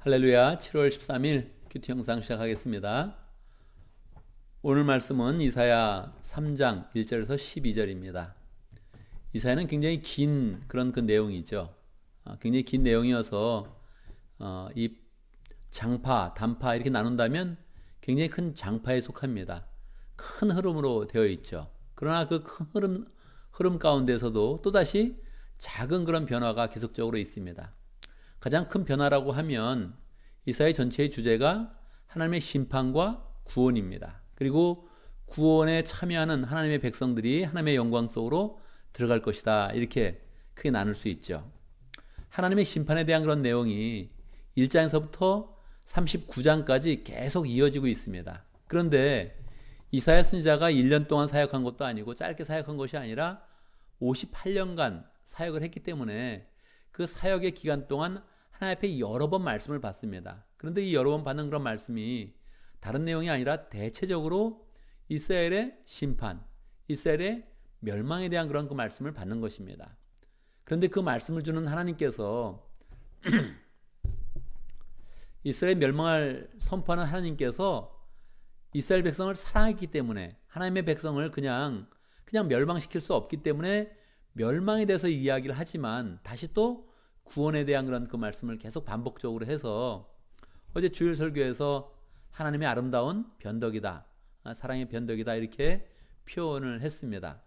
할렐루야. 7월 13일 큐티 영상 시작하겠습니다. 오늘 말씀은 이사야 3장 1절에서 12절입니다. 이사야는 굉장히 긴 그런 그 내용이죠. 굉장히 긴 내용이어서 이 장파, 단파 이렇게 나눈다면 굉장히 큰 장파에 속합니다. 큰 흐름으로 되어 있죠. 그러나 그 큰 흐름 가운데서도 또다시 작은 그런 변화가 계속적으로 있습니다. 가장 큰 변화라고 하면 이사야 전체의 주제가 하나님의 심판과 구원입니다. 그리고 구원에 참여하는 하나님의 백성들이 하나님의 영광 속으로 들어갈 것이다. 이렇게 크게 나눌 수 있죠. 하나님의 심판에 대한 그런 내용이 1장에서부터 39장까지 계속 이어지고 있습니다. 그런데 이사야 선지자가 1년 동안 사역한 것도 아니고 짧게 사역한 것이 아니라 58년간 사역을 했기 때문에 그 사역의 기간 동안 하나님 앞에 여러 번 말씀을 받습니다. 그런데 이 여러 번 받는 그런 말씀이 다른 내용이 아니라 대체적으로 이스라엘의 심판, 이스라엘의 멸망에 대한 그런 그 말씀을 받는 것입니다. 그런데 그 말씀을 주는 하나님께서 이스라엘 멸망을 선포하는 하나님께서 이스라엘 백성을 사랑했기 때문에 하나님의 백성을 그냥 멸망시킬 수 없기 때문에 멸망에 대해서 이야기를 하지만 다시 또 구원에 대한 그런 그 말씀을 계속 반복적으로 해서 어제 주일 설교에서 하나님의 아름다운 변덕이다, 사랑의 변덕이다 이렇게 표현을 했습니다.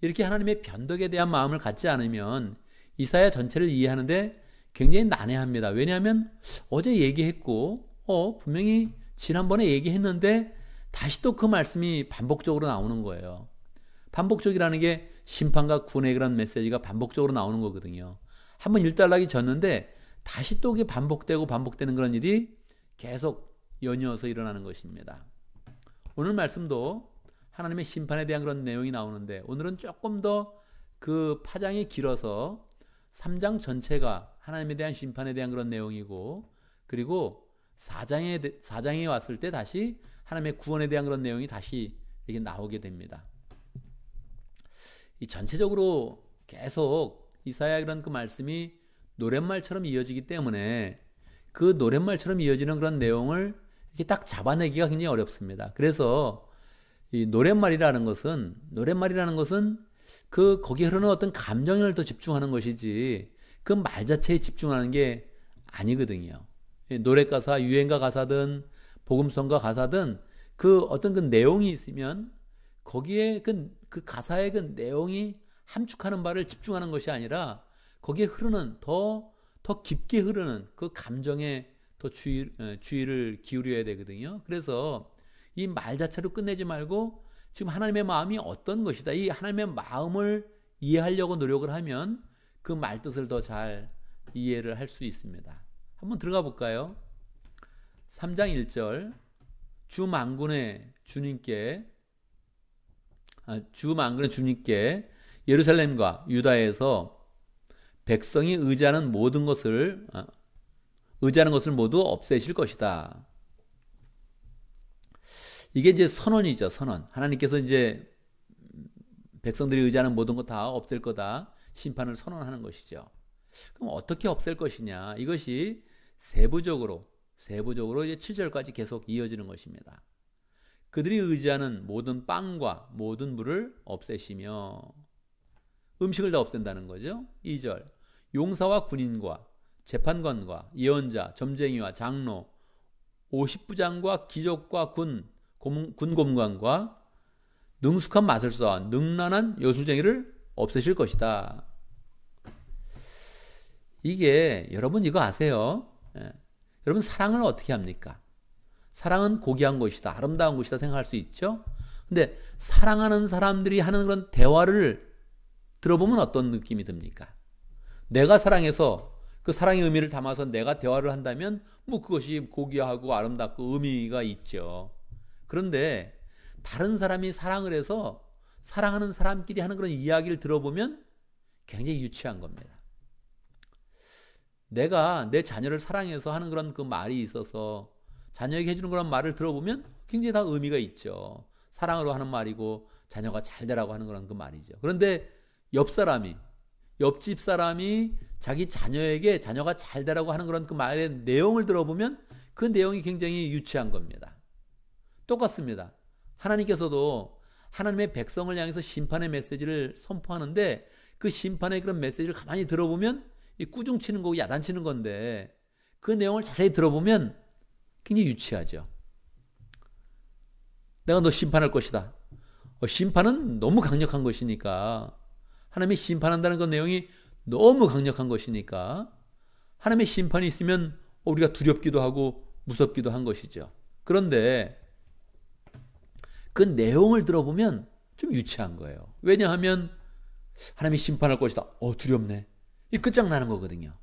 이렇게 하나님의 변덕에 대한 마음을 갖지 않으면 이사야 전체를 이해하는데 굉장히 난해합니다. 왜냐하면 어제 얘기했고 분명히 지난번에 얘기했는데 다시 또 그 말씀이 반복적으로 나오는 거예요. 반복적이라는 게 심판과 구원의 그런 메시지가 반복적으로 나오는 거거든요. 한번 일단락이 졌는데 다시 또 그게 반복되는 그런 일이 계속 연이어서 일어나는 것입니다. 오늘 말씀도 하나님의 심판에 대한 그런 내용이 나오는데 오늘은 조금 더 그 파장이 길어서 3장 전체가 하나님에 대한 심판에 대한 그런 내용이고 그리고 4장에 왔을 때 다시 하나님의 구원에 대한 그런 내용이 다시 이렇게 나오게 됩니다. 이 전체적으로 계속 이사야 그런 그 말씀이 노랫말처럼 이어지기 때문에 그 노랫말처럼 이어지는 그런 내용을 이렇게 딱 잡아내기가 굉장히 어렵습니다. 그래서 이 노랫말이라는 것은 그 거기에 흐르는 어떤 감정을 더 집중하는 것이지 그 말 자체에 집중하는 게 아니거든요. 노랫가사, 유행가 가사든 복음성가 가사든 그 어떤 그 내용이 있으면 거기에 그 가사의 그 내용이 함축하는 바를 집중하는 것이 아니라 거기에 흐르는 더 깊게 흐르는 그 감정에 더 주의를 기울여야 되거든요. 그래서 이 말 자체로 끝내지 말고 지금 하나님의 마음이 어떤 것이다. 이 하나님의 마음을 이해하려고 노력을 하면 그 말 뜻을 더 잘 이해를 할 수 있습니다. 한번 들어가 볼까요? 3장 1절 주 만군의 주님께 예루살렘과 유다에서 백성이 의지하는 것을 모두 없애실 것이다. 이게 이제 선언이죠, 선언. 하나님께서 이제 백성들이 의지하는 모든 것 다 없앨 거다. 심판을 선언하는 것이죠. 그럼 어떻게 없앨 것이냐? 이것이 세부적으로 이제 7절까지 계속 이어지는 것입니다. 그들이 의지하는 모든 빵과 모든 물을 없애시며 음식을 다 없앤다는 거죠. 2절 용사와 군인과 재판관과 예언자, 점쟁이와 장로, 50부장과 기족과 군검관과 능숙한 마술사와 능란한 요술쟁이를 없애실 것이다. 이게 여러분 이거 아세요? 여러분 사랑을 어떻게 합니까? 사랑은 고귀한 것이다. 아름다운 것이다 생각할 수 있죠. 근데 사랑하는 사람들이 하는 그런 대화를 들어보면 어떤 느낌이 듭니까? 내가 사랑해서 그 사랑의 의미를 담아서 내가 대화를 한다면 뭐 그것이 고귀하고 아름답고 의미가 있죠. 그런데 다른 사람이 사랑을 해서 사랑하는 사람끼리 하는 그런 이야기를 들어보면 굉장히 유치한 겁니다. 내가 내 자녀를 사랑해서 하는 그런 그 말이 있어서 자녀에게 해주는 그런 말을 들어보면 굉장히 다 의미가 있죠. 사랑으로 하는 말이고 자녀가 잘 되라고 하는 그런 그 말이죠. 그런데 옆 사람이 옆집 사람이 자기 자녀에게 자녀가 잘 되라고 하는 그런 그 말의 내용을 들어보면 그 내용이 굉장히 유치한 겁니다. 똑같습니다. 하나님께서도 하나님의 백성을 향해서 심판의 메시지를 선포하는데 그 심판의 그런 메시지를 가만히 들어보면 이 꾸중치는 거고 야단치는 건데 그 내용을 자세히 들어보면 굉장히 유치하죠. 내가 너 심판할 것이다. 심판은 너무 강력한 것이니까 하나님이 심판한다는 그 내용이 너무 강력한 것이니까 하나님의 심판이 있으면 우리가 두렵기도 하고 무섭기도 한 것이죠. 그런데 그 내용을 들어보면 좀 유치한 거예요. 왜냐하면 하나님이 심판할 것이다. 두렵네. 이 끝장나는 거거든요.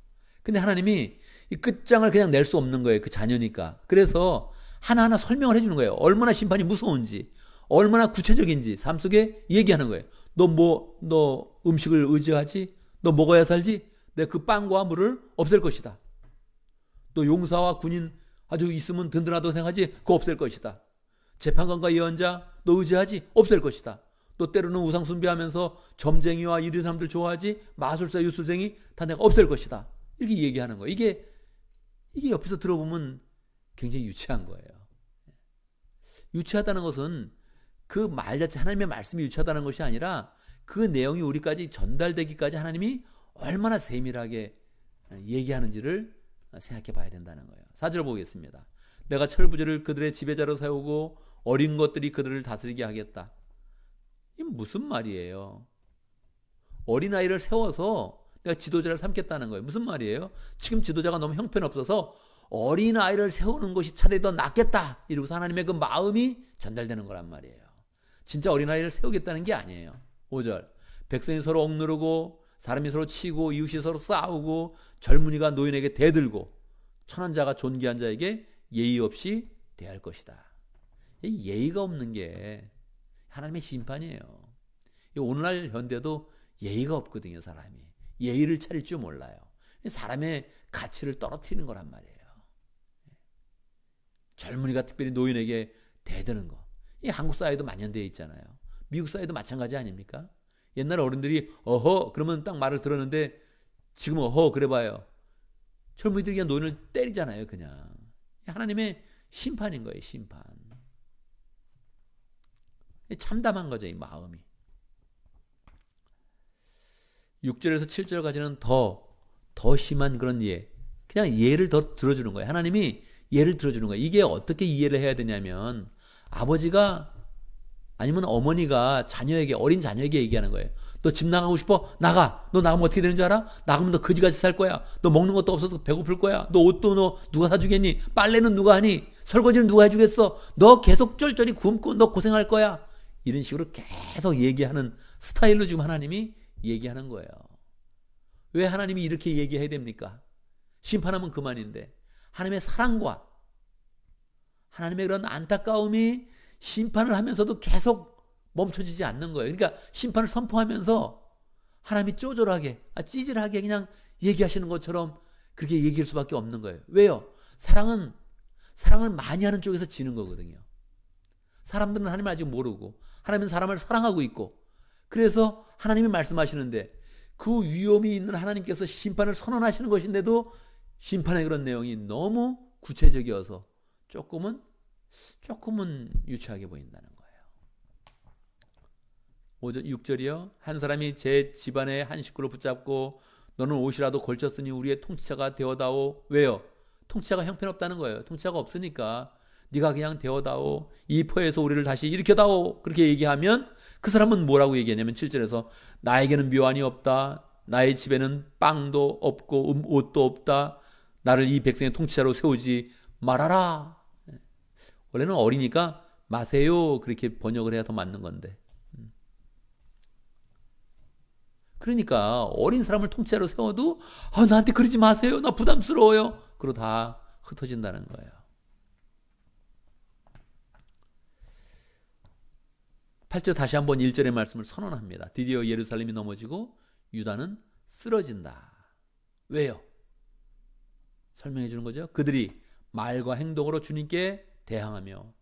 근데 하나님이 이 끝장을 그냥 낼 수 없는 거예요. 그 자녀니까. 그래서 하나하나 설명을 해주는 거예요. 얼마나 심판이 무서운지, 얼마나 구체적인지 삶 속에 얘기하는 거예요. 너 음식을 의지하지? 너 먹어야 살지? 내가 그 빵과 물을 없앨 것이다. 너 용사와 군인 아주 있으면 든든하다고 생각하지? 그거 없앨 것이다. 재판관과 예언자 너 의지하지? 없앨 것이다. 너 때로는 우상 숭배하면서 점쟁이와 이런 사람들 좋아하지? 마술사 유술쟁이 다 내가 없앨 것이다. 이렇게 얘기하는 거예요. 이게 옆에서 들어보면 굉장히 유치한 거예요. 유치하다는 것은 그 말 자체 하나님의 말씀이 유치하다는 것이 아니라 그 내용이 우리까지 전달되기까지 하나님이 얼마나 세밀하게 얘기하는지를 생각해 봐야 된다는 거예요. 4절 보겠습니다. 내가 철부지를 그들의 지배자로 세우고 어린 것들이 그들을 다스리게 하겠다. 이게 무슨 말이에요? 어린아이를 세워서 내가 지도자를 삼겠다는 거예요. 무슨 말이에요? 지금 지도자가 너무 형편없어서 어린아이를 세우는 것이 차라리 더 낫겠다. 이러고서 하나님의 그 마음이 전달되는 거란 말이에요. 진짜 어린아이를 세우겠다는 게 아니에요. 5절 백성이 서로 억누르고 사람이 서로 치고 이웃이 서로 싸우고 젊은이가 노인에게 대들고 천한 자가 존귀한 자에게 예의 없이 대할 것이다. 예의가 없는 게 하나님의 심판이에요. 오늘날 현대도 예의가 없거든요. 사람이 예의를 차릴 줄 몰라요. 사람의 가치를 떨어뜨리는 거란 말이에요. 젊은이가 특별히 노인에게 대드는 거. 이 한국 사회도 만연되어 있잖아요. 미국 사회도 마찬가지 아닙니까? 옛날 어른들이 어허 그러면 딱 말을 들었는데 지금 어허 그래봐요. 젊은이들이 그냥 노인을 때리잖아요. 그냥. 하나님의 심판인 거예요. 심판. 참담한 거죠. 이 마음이. 6절에서 7절까지는 더 심한 그런 예. 그냥 예를 더 들어주는 거예요. 하나님이 예를 들어주는 거예요. 이게 어떻게 이해를 해야 되냐면 아버지가 아니면 어머니가 자녀에게 어린 자녀에게 얘기하는 거예요. 너 집 나가고 싶어? 나가. 너 나가면 어떻게 되는 줄 알아? 나가면 너 거지같이 살 거야. 너 먹는 것도 없어서 배고플 거야. 너 옷도 너 누가 사주겠니? 빨래는 누가 하니? 설거지는 누가 해주겠어? 너 계속 쫄쫄이 굶고 너 고생할 거야. 이런 식으로 계속 얘기하는 스타일로 지금 하나님이 얘기하는 거예요. 왜 하나님이 이렇게 얘기해야 됩니까? 심판하면 그만인데 하나님의 사랑과 하나님의 그런 안타까움이 심판을 하면서도 계속 멈춰지지 않는 거예요. 그러니까 심판을 선포하면서 하나님이 쪼졸하게 찌질하게 그냥 얘기하시는 것처럼 그렇게 얘기할 수밖에 없는 거예요. 왜요? 사랑을 많이 하는 쪽에서 지는 거거든요. 사람들은 하나님을 아직 모르고 하나님은 사람을 사랑하고 있고 그래서 하나님이 말씀하시는데 그 위험이 있는 하나님께서 심판을 선언하시는 것인데도 심판의 그런 내용이 너무 구체적이어서 조금은 유치하게 보인다는 거예요. 6절이요. 한 사람이 제 집안의 한 식구를 붙잡고 너는 옷이라도 걸쳤으니 우리의 통치자가 되어다오. 왜요? 통치자가 형편없다는 거예요. 통치자가 없으니까 네가 그냥 되어다오. 이 포에서 우리를 다시 일으켜다오. 그렇게 얘기하면 그 사람은 뭐라고 얘기하냐면 7절에서 나에게는 묘안이 없다. 나의 집에는 빵도 없고 옷도 없다. 나를 이 백성의 통치자로 세우지 말아라. 원래는 어리니까 마세요. 그렇게 번역을 해야 더 맞는 건데. 그러니까 어린 사람을 통치자로 세워도 나한테 그러지 마세요. 나 부담스러워요. 그러고 다 흩어진다는 거예요. 8절 다시 한번 1절의 말씀을 선언합니다. 드디어 예루살렘이 넘어지고 유다는 쓰러진다. 왜요? 설명해 주는 거죠. 그들이 말과 행동으로 주님께 대항하며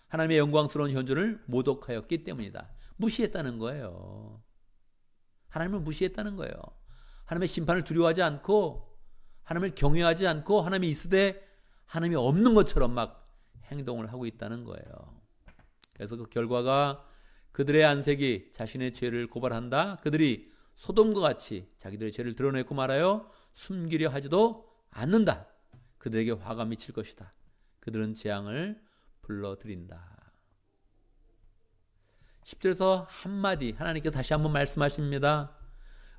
하나님의 영광스러운 현존을 모독하였기 때문이다. 무시했다는 거예요. 하나님을 무시했다는 거예요. 하나님의 심판을 두려워하지 않고 하나님을 경외하지 않고 하나님이 있으되 하나님이 없는 것처럼 막 행동을 하고 있다는 거예요. 그래서 그 결과가 그들의 안색이 자신의 죄를 고발한다. 그들이 소돔과 같이 자기들의 죄를 드러내고 말하여 숨기려 하지도 않는다. 그들에게 화가 미칠 것이다. 그들은 재앙을 불러들인다. 10절에서 한마디 하나님께서 다시 한번 말씀하십니다.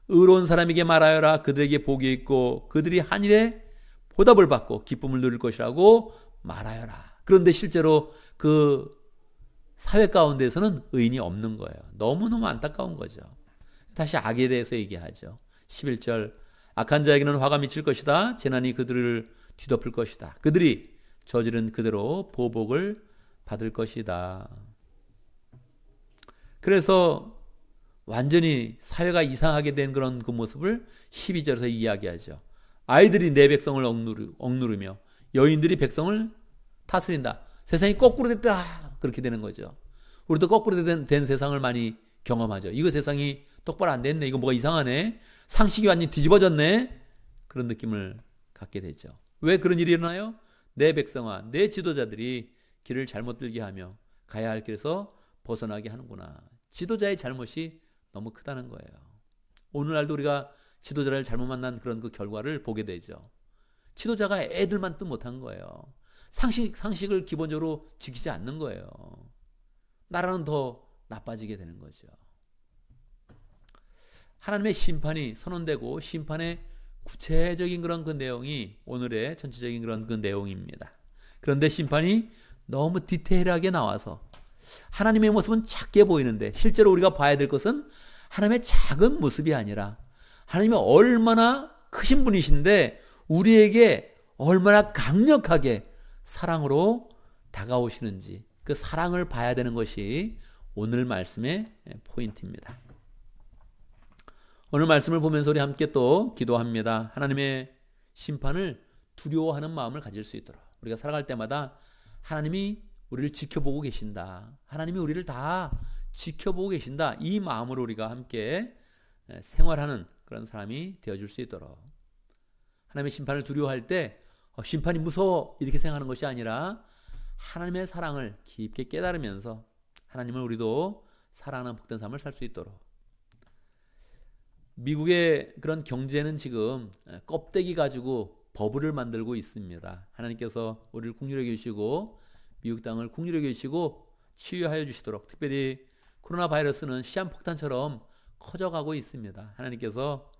의로운 사람에게 말하여라. 그들에게 복이 있고 그들이 한 일에 보답을 받고 기쁨을 누릴 것이라고 말하여라. 그런데 실제로 그 사회 가운데에서는 의인이 없는 거예요. 너무너무 안타까운 거죠. 다시 악에 대해서 얘기하죠. 11절 악한 자에게는 화가 미칠 것이다. 재난이 그들을 뒤덮을 것이다. 그들이 저지른 그대로 보복을 받을 것이다. 그래서 완전히 사회가 이상하게 된 그런 그 모습을 12절에서 이야기하죠. 아이들이 내 백성을 억누르며 여인들이 백성을 다스린다. 세상이 거꾸로 됐다. 그렇게 되는 거죠. 우리도 거꾸로 된 세상을 많이 경험하죠. 이거 세상이 똑바로 안 됐네. 이거 뭐가 이상하네. 상식이 완전히 뒤집어졌네. 그런 느낌을 갖게 되죠. 왜 그런 일이 일어나요? 내 백성아, 내 지도자들이 길을 잘못 들게 하며 가야 할 길에서 벗어나게 하는구나. 지도자의 잘못이 너무 크다는 거예요. 오늘날도 우리가 지도자를 잘못 만난 그런 그 결과를 보게 되죠. 지도자가 애들만 뜻 못한 거예요. 상식을 기본적으로 지키지 않는 거예요. 나라는 더 나빠지게 되는 거죠. 하나님의 심판이 선언되고 심판의 구체적인 그런 그 내용이 오늘의 전체적인 그런 그 내용입니다. 그런데 심판이 너무 디테일하게 나와서 하나님의 모습은 작게 보이는데 실제로 우리가 봐야 될 것은 하나님의 작은 모습이 아니라 하나님이 얼마나 크신 분이신데 우리에게 얼마나 강력하게 사랑으로 다가오시는지 그 사랑을 봐야 되는 것이 오늘 말씀의 포인트입니다. 오늘 말씀을 보면서 우리 함께 또 기도합니다. 하나님의 심판을 두려워하는 마음을 가질 수 있도록 우리가 살아갈 때마다 하나님이 우리를 지켜보고 계신다. 하나님이 우리를 다 지켜보고 계신다. 이 마음으로 우리가 함께 생활하는 그런 사람이 되어줄 수 있도록 하나님의 심판을 두려워할 때 심판이 무서워 이렇게 생각하는 것이 아니라 하나님의 사랑을 깊게 깨달으면서 하나님을 우리도 사랑하는 복된 삶을 살 수 있도록 미국의 그런 경제는 지금 껍데기 가지고 버블을 만들고 있습니다. 하나님께서 우리를 긍휼히 여기시고 미국 땅을 긍휼히 여기시고 치유하여 주시도록 특별히 코로나 바이러스는 시한폭탄처럼 커져가고 있습니다. 하나님께서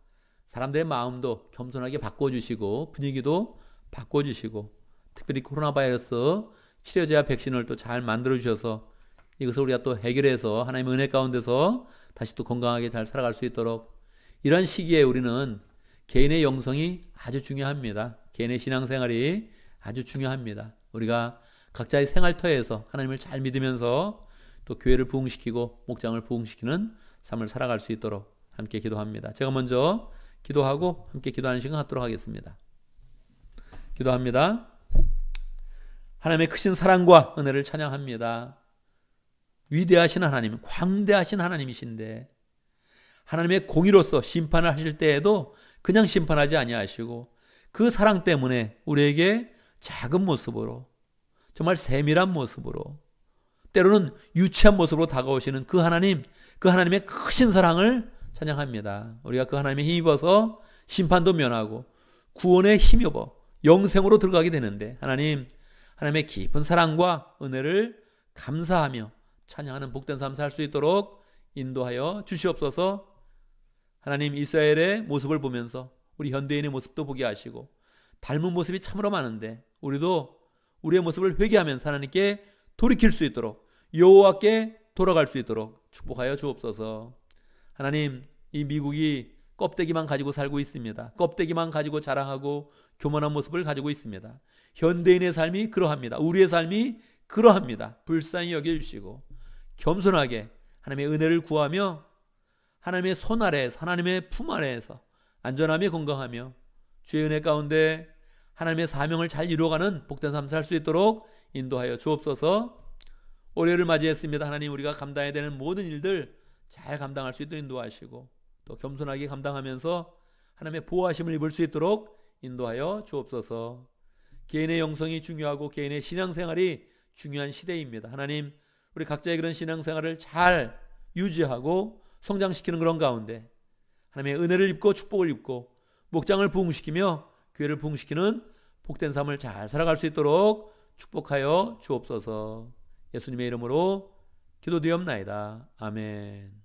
사람들의 마음도 겸손하게 바꿔주시고 분위기도 바꿔주시고 특별히 코로나 바이러스 치료제와 백신을 또 잘 만들어주셔서 이것을 우리가 또 해결해서 하나님의 은혜 가운데서 다시 또 건강하게 잘 살아갈 수 있도록 이런 시기에 우리는 개인의 영성이 아주 중요합니다. 개인의 신앙생활이 아주 중요합니다. 우리가 각자의 생활터에서 하나님을 잘 믿으면서 또 교회를 부흥시키고 목장을 부흥시키는 삶을 살아갈 수 있도록 함께 기도합니다. 제가 먼저 기도하고 함께 기도하는 시간 갖도록 하겠습니다. 기도합니다. 하나님의 크신 사랑과 은혜를 찬양합니다. 위대하신 하나님, 광대하신 하나님이신데 하나님의 공의로서 심판을 하실 때에도 그냥 심판하지 아니하시고 그 사랑 때문에 우리에게 작은 모습으로 정말 세밀한 모습으로 때로는 유치한 모습으로 다가오시는 그 하나님, 그 하나님의 크신 사랑을 찬양합니다. 우리가 그 하나님의 힘입어서 심판도 면하고 구원에 힘입어 영생으로 들어가게 되는데 하나님의 깊은 사랑과 은혜를 감사하며 찬양하는 복된 삶 살 수 있도록 인도하여 주시옵소서. 하나님 이스라엘의 모습을 보면서 우리 현대인의 모습도 보게 하시고 닮은 모습이 참으로 많은데 우리도 우리의 모습을 회개하면서 하나님께 돌이킬 수 있도록 여호와께 돌아갈 수 있도록 축복하여 주옵소서. 하나님 이 미국이 껍데기만 가지고 살고 있습니다. 껍데기만 가지고 자랑하고 교만한 모습을 가지고 있습니다. 현대인의 삶이 그러합니다. 우리의 삶이 그러합니다. 불쌍히 여겨주시고 겸손하게 하나님의 은혜를 구하며 하나님의 손 아래에서 하나님의 품 아래에서 안전하며 건강하며 주의 은혜 가운데 하나님의 사명을 잘 이루어가는 복된 삶 살 수 있도록 인도하여 주옵소서. 올해를 맞이했습니다. 하나님 우리가 감당해야 되는 모든 일들 잘 감당할 수 있도록 인도하시고 또 겸손하게 감당하면서 하나님의 보호하심을 입을 수 있도록 인도하여 주옵소서. 개인의 영성이 중요하고 개인의 신앙생활이 중요한 시대입니다. 하나님, 우리 각자의 그런 신앙생활을 잘 유지하고 성장시키는 그런 가운데 하나님의 은혜를 입고 축복을 입고 목장을 부흥시키며 교회를 부흥시키는 복된 삶을 잘 살아갈 수 있도록 축복하여 주옵소서. 예수님의 이름으로 기도드리옵나이다. 아멘.